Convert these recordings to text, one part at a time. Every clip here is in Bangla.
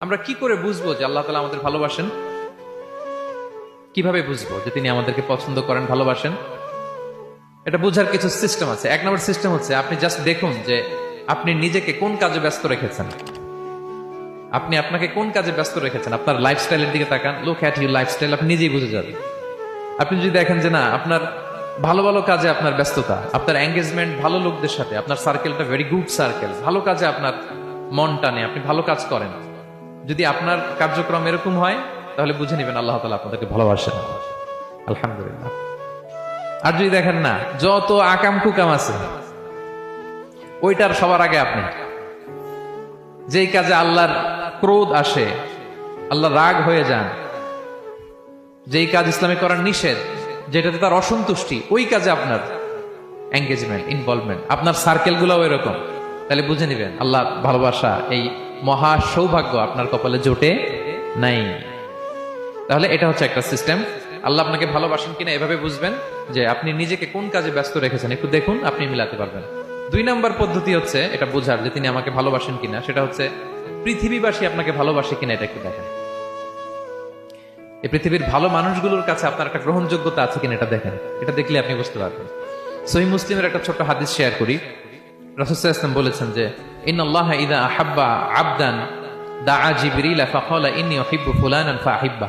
আমরা কি করে বুঝবো যে আল্লাহ তাআলা আমাদের ভালোবাসেন? কিভাবে বুঝবো যে তিনি আমাদেরকে পছন্দ করেন, ভালোবাসেন? এটা বোঝার কিছু সিস্টেম আছে। এক নম্বর সিস্টেম হচ্ছে আপনি জাস্ট দেখুন যে আপনি নিজেকে কোন কাজে ব্যস্ত রেখেছেন। আপনি আপনাকে কোন কাজে ব্যস্ত রেখেছেন, আপনার লাইফস্টাইলের দিকে তাকান। লুক অ্যাট ইউর লাইফস্টাইল, আপনি নিজেই বুঝে যাবেন। আপনি যদি দেখেন যে না, আপনার ভালো ভালো কাজে আপনার ব্যস্ততা, আপনার এঙ্গেজমেন্ট ভালো লোকদের সাথে, আপনার সার্কেলটা ভেরি গুড সার্কেল, ভালো কাজে আপনার মন টানে, আপনি ভালো কাজ করেন, যদি আপনার কার্যক্রম এরকম হয়, তাহলে বুঝে নেবেন আল্লাহ তাআলা আপনাদেরকে ভালোবাসেন। আলহামদুলিল্লাহ। আর যদি দেখেন না, যত আকাম কুকাম আছে ওইটার সবার আগে আপনি, যেই কাজে আল্লাহর ক্রোধ আসে, আল্লাহ রাগ হয়ে যান, যেই কাজ ইসলামে করার নিষেধ, যেটাতে তার অসন্তুষ্টি, ওই কাজে আপনার এঙ্গেজমেন্ট, ইনভলভমেন্ট, আপনার সার্কেল গুলাও এরকম, তাহলে বুঝে নিবেন আল্লাহ ভালোবাসা, এই মহা সৌভাগ্য আপনার কপালে জোটে নাই। তাহলে এটা হচ্ছে একটা সিস্টেম। আল্লাহ আপনাকে ভালোবাসেন কিনা এভাবে বুঝবেন যে আপনি নিজেকে কোন কাজে ব্যস্ত রেখেছেন, একটু দেখুন, আপনি মিলাতে পারবেন। 2 নম্বর পদ্ধতি হচ্ছে এটা বোঝার যে তিনি আমাকে ভালোবাসেন কিনা, সেটা হচ্ছে পৃথিবীবাসী আপনাকে ভালোবাসে কিনা, এটা একটু দেখেন। এই পৃথিবীর ভালো মানুষগুলোর কাছে আপনার একটা গ্রহণযোগ্যতা আছে কিনা, এটা দেখেন। এটা দেখলে আপনি বুঝতে পারবেন। সহিহ মুসলিমের একটা ছোট্ট হাদিস শেয়ার করি। রাসূল সাল্লাল্লাহু আলাইহি ওয়াসাল্লাম বলেছেন যে ইন্নাল্লাহা ইযা আহাব্বা আবদান দাআ জিবরিল ফাকালা ইন্নী উহিব্বু ফুলানান ফাহিব্বা।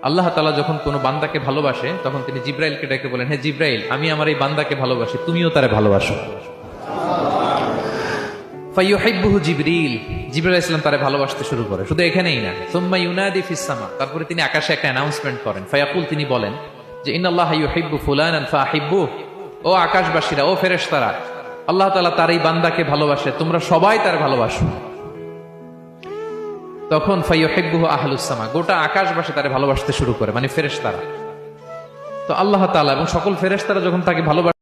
আল্লাহ তাআলা যখন কোনো বান্দাকে ভালোবাসে, তখন তিনি জিবরাইলকে ডেকে বলেন, হে জিবরাইল, আমি আমার এই বান্দাকে ভালোবাসি, তুমিও তারে ভালোবাসো। ফায়ুহিব্বুহু জিবরিল, জিবরাইল আলাইহিস সালাম তারে ভালোবাসতে শুরু করে। শুধু এখানেই না, সুম্মা ইউনাদি ফিস সামা, তারপরে তিনি আকাশে একটা অ্যানাউন্সমেন্ট করেন। ফায়াকুল, তিনি বলেন যে ইন্নাল্লাহা ইউহিব্বু ফুলানান ফাহিব্বু, ও আকাশবাসীরা, ও ফেরেশতারা, আল্লাহ তাআলা তার এই বান্দাকে ভালোবাসে, তোমরা সবাই তার ভালোবাসো। তখন ফায়ুহিব্বুহু আহলুস সামা, গোটা আকাশবাসী তারে ভালোবাসতে শুরু করে, মানে ফেরেশতারা। তো আল্লাহ তাআলা এবং সকল ফেরেশতারা যখন তাকে ভালোবাসে